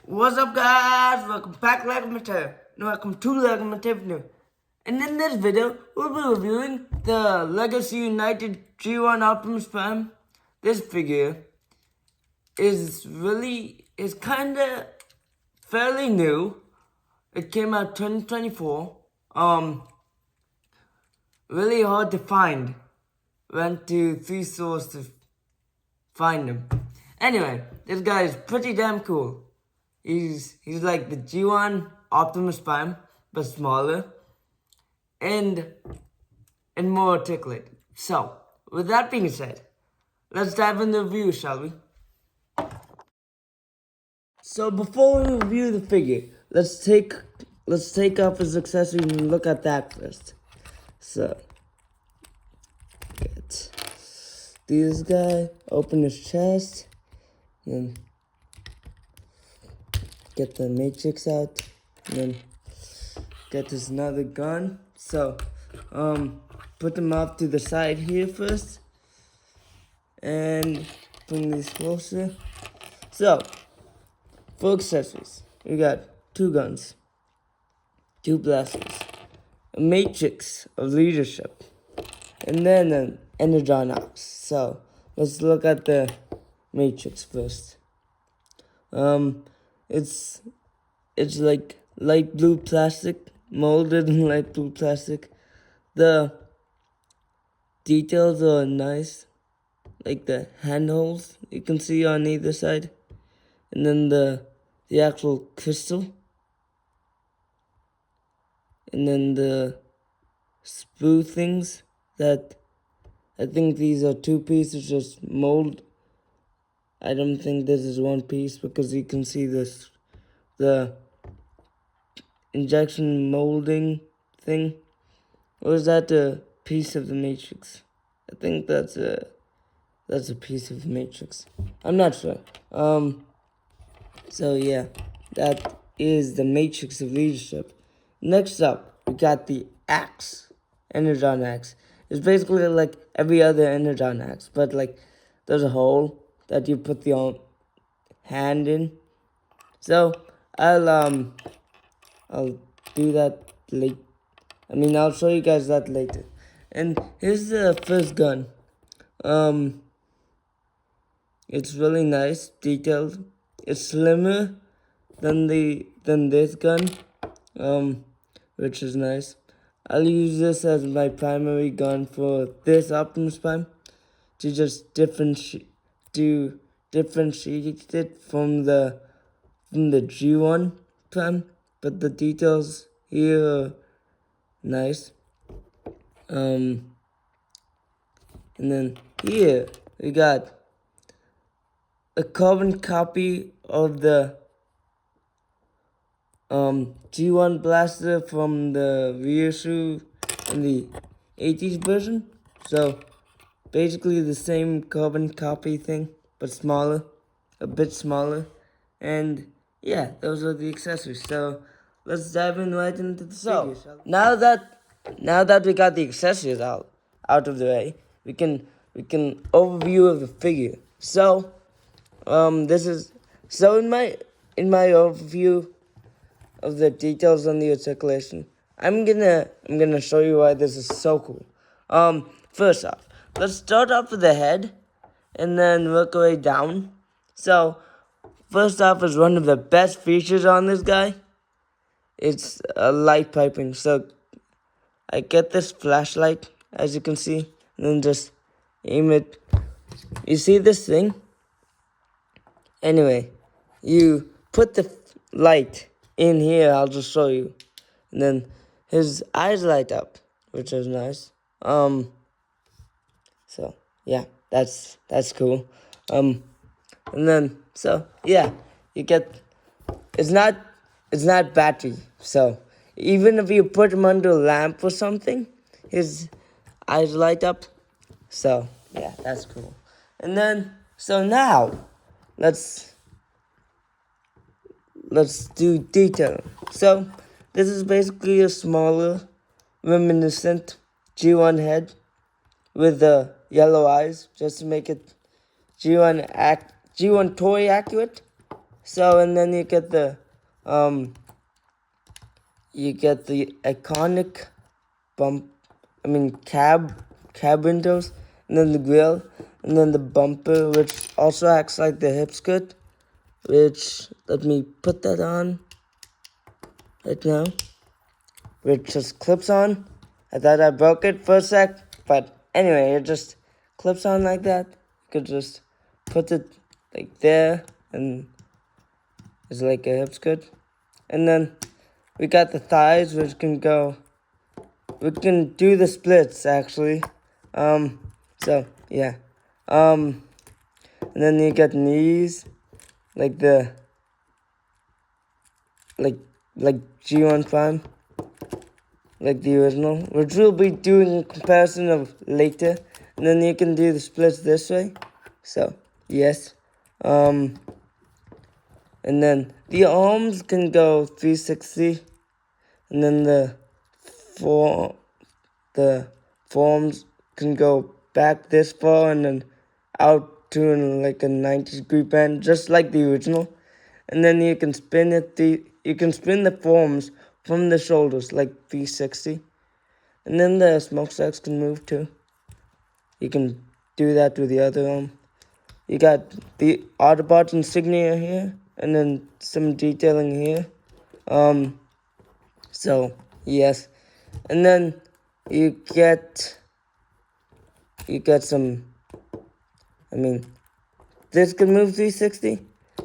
What's up, guys? Welcome back, welcome to New. And in this video, we'll be reviewing the Legacy United G1 Optimus Prime. This figure is kinda fairly new. It came out 2024. Really hard to find. Went to 3 stores to find him. Anyway, this guy is pretty damn cool. He's like the G1 Optimus Prime, but smaller and more articulate. So, with that being said, let's dive into the review, shall we? So before we review the figure, let's take off his accessory and look at that first. So, get this guy, open his chest, and get the matrix out, and then get this another gun. So, put them off to the side here first, and bring these closer. So, for accessories, we got 2 guns, 2 blasters, a matrix of leadership, and then an energon ops. So, let's look at the matrix first. It's like light blue plastic, molded in light blue plastic. The details are nice, like the handholds you can see on either side, and then the actual crystal, and then the sprue things that I think these are 2 pieces, just mold. I don't think this is 1 piece because you can see the injection molding thing. Or is that a piece of the matrix? I think that's a piece of the matrix. I'm not sure. So yeah, that is the matrix of leadership. Next up, we got the axe, energon axe. It's basically like every other energon axe, but like there's a hole that you put the hand in. So I'll do that late. I'll show you guys that later. And here's the first gun. It's really nice, detailed. It's slimmer than this gun, which is nice. I'll use this as my primary gun for this Optimus Prime to just differentiate it from the G1 Prime, but the details here are nice. And then here we got a carbon copy of the G1 blaster from the reissue in the 80s version. So basically the same carbon copy thing, but smaller, a bit smaller. And yeah, those are the accessories. So let's dive in right into the figure. Now that we got the accessories out of the way, we can overview of the figure. So in my overview of the details on the articulation, I'm gonna show you why this is so cool. First off, let's start off with the head and then work our way down. So first off is one of the best features on this guy. It's light piping. So I get this flashlight, as you can see, and then just aim it. You see this thing? Anyway, you put the light in here, I'll just show you. And then his eyes light up, which is nice. So yeah, that's cool. And then so yeah, you get it's not battery. So even if you put him under a lamp or something, his eyes light up. So yeah, that's cool. And then so now let's do detail. So this is basically a smaller, reminiscent G1 head with the yellow eyes, just to make it G1 toy accurate. So, and then you get the iconic cab windows, and then the grill, and then the bumper, which also acts like the hip skirt, which, let me put that on right now, which just clips on. I thought I broke it for a sec, but anyway, it just clips on like that. You could just put it like there, and it's like a hip skirt. And then we got the thighs, which can go, we can do the splits actually. So yeah. And then you got knees, like the, like G1 Prime, like the original, which we'll be doing a comparison of later. And then you can do the splits this way. So yes. And then the arms can go 360, and then the forearms can go back this far and then out to like a 90-degree bend, just like the original. And then you can spin the forearms from the shoulders like 360. And then the smokestacks can move too. You can do that with the other arm. You got the Autobot insignia here, and then some detailing here. So yes, and then you get some. This can move 360.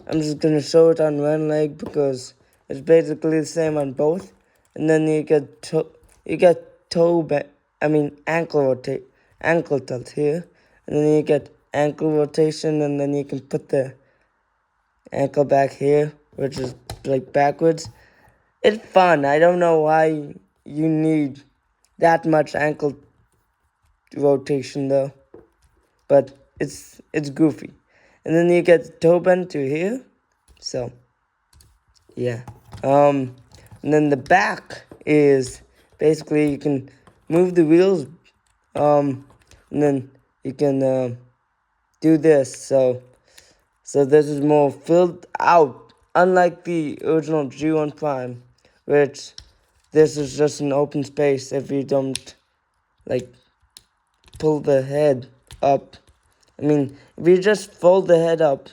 I'm just gonna show it on one leg because it's basically the same on both. And then you get ankle tilt here, and then you get ankle rotation, and then you can put the ankle back here, which is like backwards. It's fun. I don't know why you need that much ankle rotation though, but it's goofy. And then you get toe bend to here. So yeah. And then the back is basically you can move the wheels, and then you can do this. So this is more filled out, unlike the original G1 Prime, which this is just an open space if you don't like pull the head up. If you just fold the head up,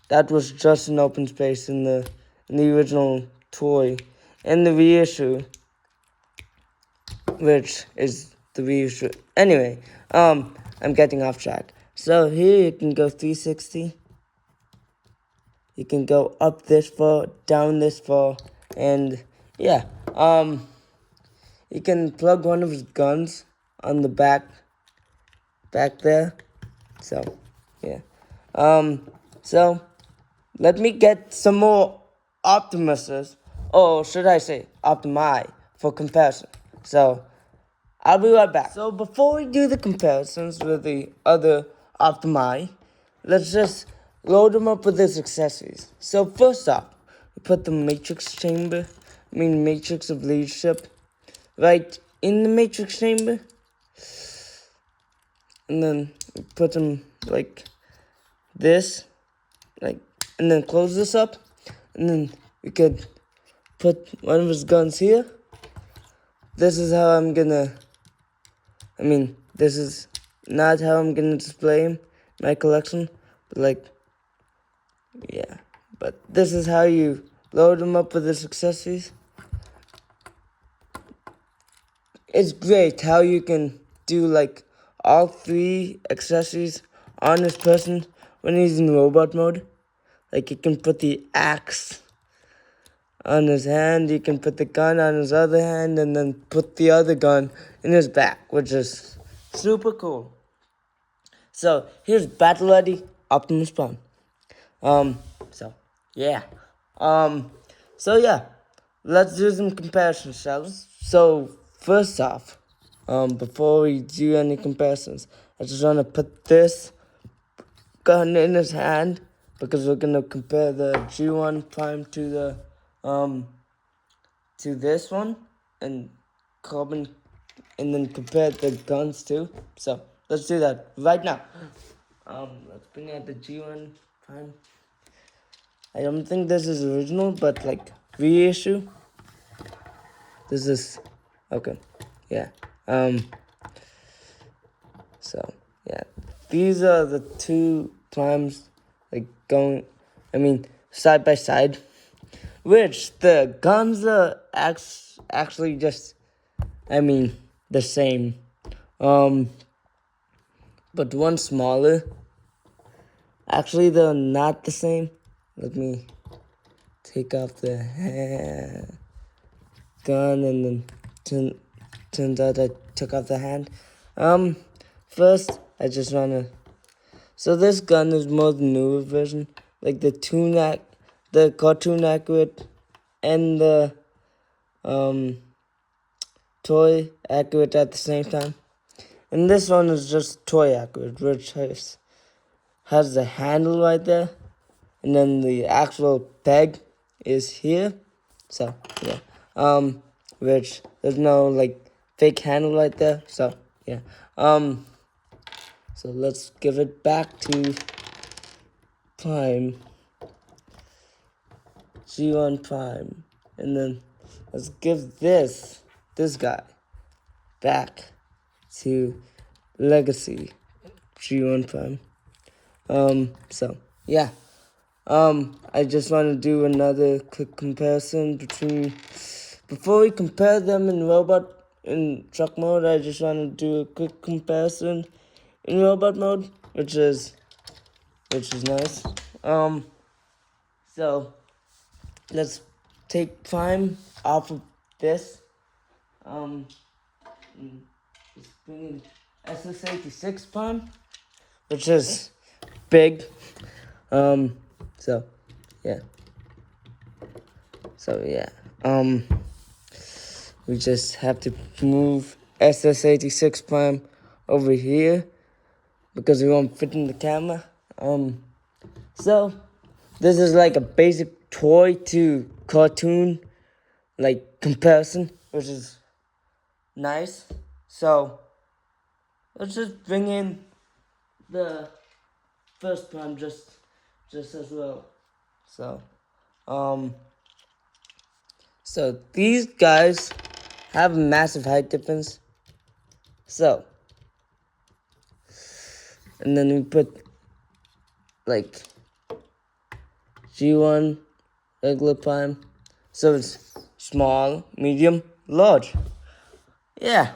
that was just an open space in the original toy. And the reissue, which is the reissue. Anyway, I'm getting off track. So here you can go 360. You can go up this far, down this far, and yeah. You can plug one of his guns on the back there. So yeah. So let me get some more Optimuses, or should I say Optimi, for comparison. So I'll be right back. So before we do the comparisons with the other Optimi, let's just load them up with his accessories. So first off, we put the Matrix Chamber, Matrix of Leadership, right in the Matrix Chamber. And then we put them like this, and then close this up. And then we could put one of his guns here. This is how I'm gonna, this is not how I'm gonna display him in my collection, but yeah. But this is how you load him up with his accessories. It's great how you can do all three accessories on this person when he's in robot mode. Like you can put the axe on his hand, you can put the gun on his other hand, and then put the other gun in his back, which is super cool. So here's Battle Ready Optimus Prime. So yeah. So yeah, let's do some comparisons, shall we? So first off, before we do any comparisons, I just want to put this gun in his hand because we're gonna compare the G1 Prime to the to this one and then compare the guns too. So let's do that right now. Let's bring out the G1 Prime. I don't think this is original, but like reissue. This is okay. Yeah. So yeah, these are the two primes like going. I mean, side by side, which the guns are actually just. I mean, the same. But one smaller. Actually, they're not the same. Let me take off the gun and then turns out I took off the hand. First, I just wanna. So this gun is more the newer version, like the cartoon accurate, and the toy accurate at the same time. And this one is just toy accurate, which has the handle right there, and then the actual peg is here. So yeah, which there's no like fake handle right there. So yeah, so let's give it back to Prime, G1 Prime, and then let's give this guy back to Legacy G1 Prime. So yeah. I just want to do another quick comparison between. Before we compare them in truck mode, I just want to do a quick comparison in robot mode, which is nice. So let's take Prime off of this. Just bring in SS86 Prime, which is big. So yeah. So yeah. We just have to move SS86 Prime over here because we won't fit in the camera. So this is like a basic toy to cartoon like comparison, which is nice. So let's just bring in the first Prime just as well. So these guys have a massive height difference. So, and then we put like G1 regular Prime. So it's small, medium, large. Yeah,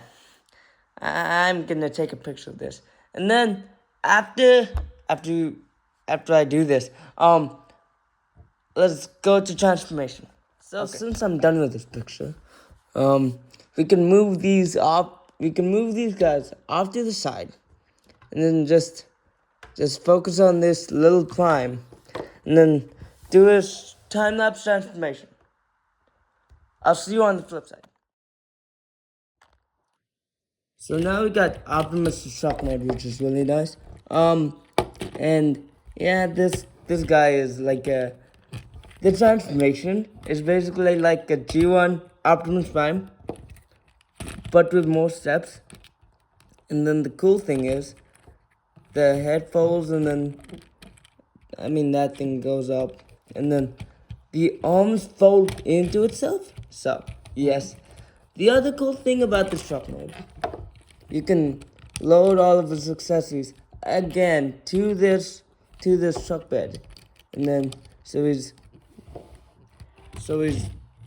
I'm gonna take a picture of this, and then after I do this, let's go to transformation. So since I'm done with this picture, we can move these off. We can move these guys off to the side, and then just focus on this little Prime, and then do a time-lapse transformation. I'll see you on the flip side. So now we got Optimus Shock Mode, which is really nice. And yeah, this guy is like a. The transformation is basically like a G1 Optimus Prime, but with more steps. And then the cool thing is, the head folds, and then that thing goes up, and then the arms fold into itself. So yes, the other cool thing about this truck mode, you can load all of its accessories again to this truck bed, and then so he's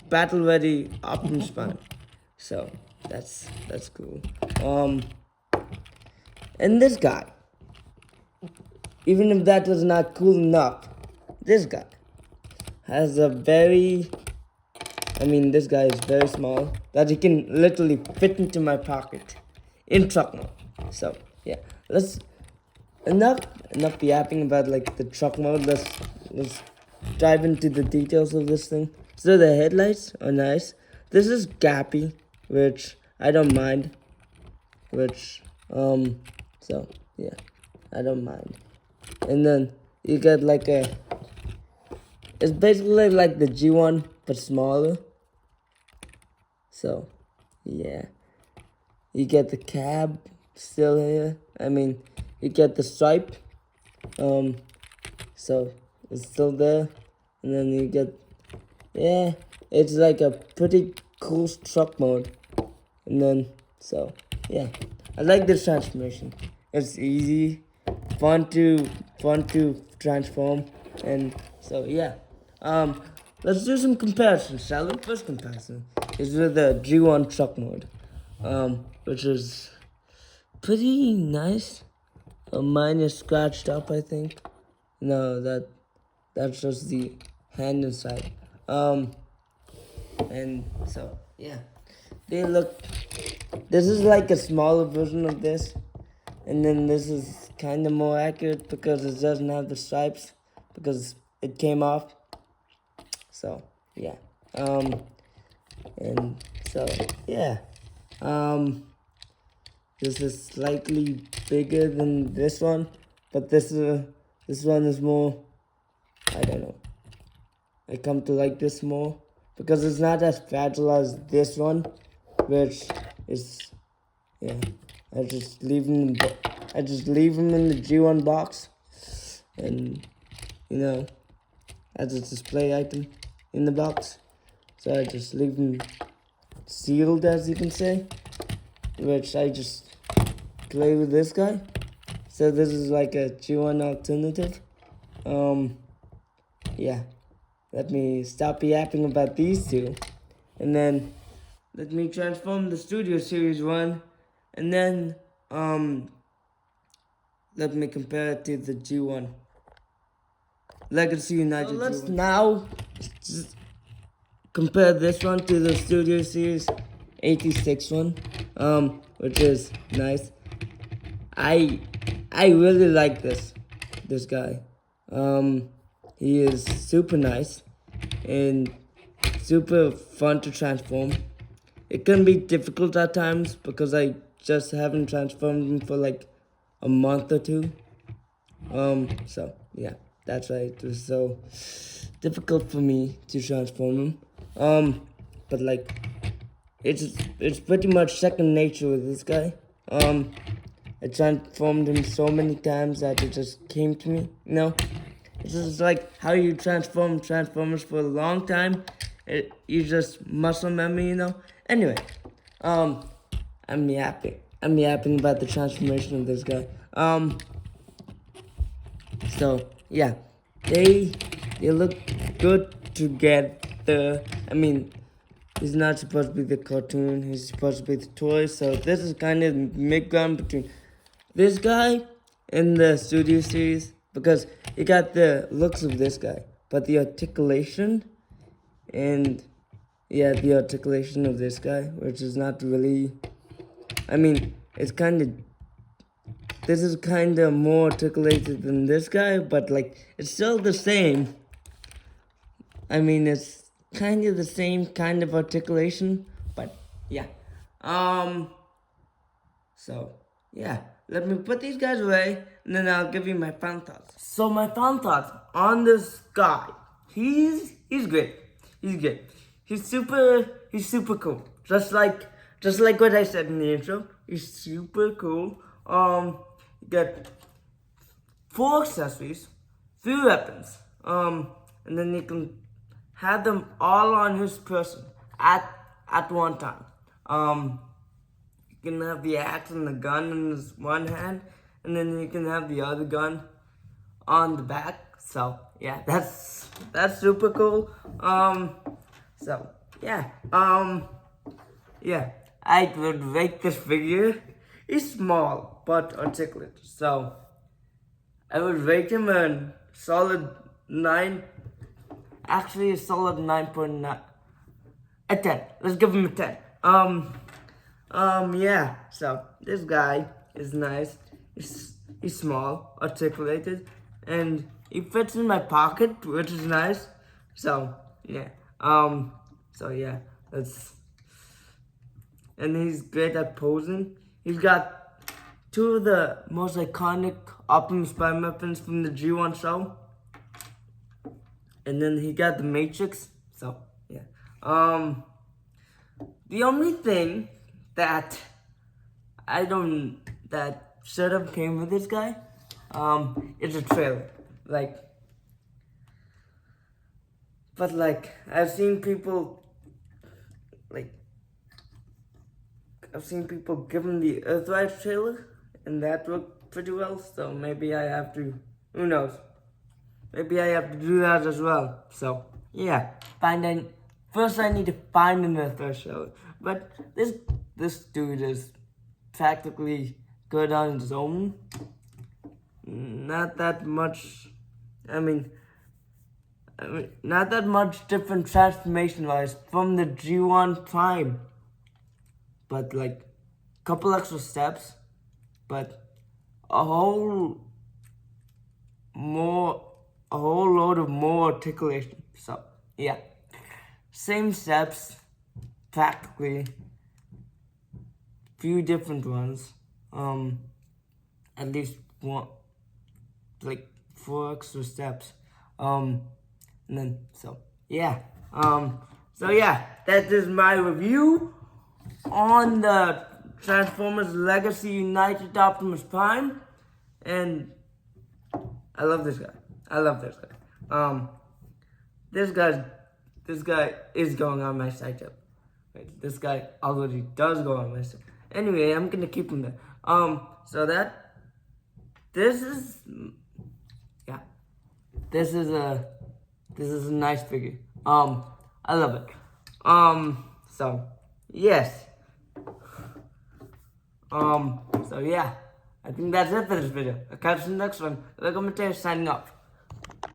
battle ready Optimus Prime. So that's cool. And this guy, even if that was not cool enough, this guy has a very, this guy is very small that he can literally fit into my pocket in truck mode. So yeah, let's enough yapping about like the truck mode. Let's dive into the details of this thing. So the headlights are nice. This is gappy, which I don't mind. So yeah, I don't mind. And then you get like it's basically like the G1 but smaller. So yeah, you get the cab still here. You get the stripe. So it's still there. and then you get, yeah, it's like a pretty cool truck mode. And then, so, yeah, I like this transformation. It's easy, fun to transform, and so, yeah. Let's do some comparisons, shall we? First comparison is with the G1 truck mode, which is pretty nice. Mine is scratched up, I think. No, that's just the hand inside. And so, yeah, they look, this is like a smaller version of this, and then this is kind of more accurate because it doesn't have the stripes, because it came off. So, yeah, and so, yeah, this is slightly bigger than this one, but this one is more, I don't know, I come to like this more because it's not as fragile as this one, which is, yeah. I just leave him in the G1 box, and you know, as a display item in the box. So I just leave him sealed, as you can say, which I just play with this guy. So this is like a G1 alternative. Yeah. Let me stop yapping about these two. And then let me transform the Studio Series one. And then let me compare it to the G1. Legacy United. So let's G1. Now compare this one to the Studio Series 86 one. Which is nice. I really like this guy. He is super nice and super fun to transform. It can be difficult at times because I just haven't transformed him for like a month or two. So yeah, that's why it was so difficult for me to transform him. But like, it's pretty much second nature with this guy. I transformed him so many times that it just came to me, you know? It's just like how you transform Transformers for a long time. You just muscle memory, you know? Anyway, I'm yapping. I'm yapping about the transformation of this guy. So, yeah. They look good together. I mean, he's not supposed to be the cartoon. He's supposed to be the toy. So this is kind of mid-ground between this guy and the Studio Series, because you got the looks of this guy, but the articulation and yeah, the articulation of this guy, which is not really, I mean, it's kind of, this is kind of more articulated than this guy, but like, it's still the same. I mean, it's kind of the same kind of articulation, but yeah. So, yeah, let me put these guys away, and then I'll give you my final thoughts. So my final thoughts on this guy. He's great. He's good. He's super cool. Just like what I said in the intro. He's super cool. You get 4 accessories, 3 weapons. And then you can have them all on his person at one time. You can have the axe and the gun in his one hand, and then you can have the other gun on the back. So yeah, that's super cool. So yeah, yeah, I would rate this figure. He's small but articulate, so I would rate him a solid 9. Actually, a solid 9.9. A 10. Let's give him a 10. Yeah, so this guy is nice. He's small, articulated, and he fits in my pocket, which is nice. So, yeah. So yeah, that's, and he's great at posing. He's got 2 of the most iconic Optimus Prime weapons from the G1 show. And then he got the Matrix. So, yeah. The only thing that that should have came with this guy, is a trailer. Like, But like, I've seen people give him the Earthrise trailer, and that worked pretty well. So maybe I have to. Who knows? Maybe I have to do that as well. So yeah, first I need to find an Earthrise trailer. But this dude is practically good on his own. Not that much. I mean, not that much different transformation-wise from the G1 Prime. But like, couple extra steps, but a whole load of more articulation. So yeah, same steps, practically, few different ones. At least one, like 4 extra steps. And then so yeah. That is my review on the Transformers Legacy United Optimus Prime, and I love this guy. This guy is going on my side tip. Wait, this guy already does go on my side. Anyway, I'm gonna keep him there. This is a nice figure. I love it. Yes. I think that's it for this video. I'll catch you in the next one. Like, commentator signing off.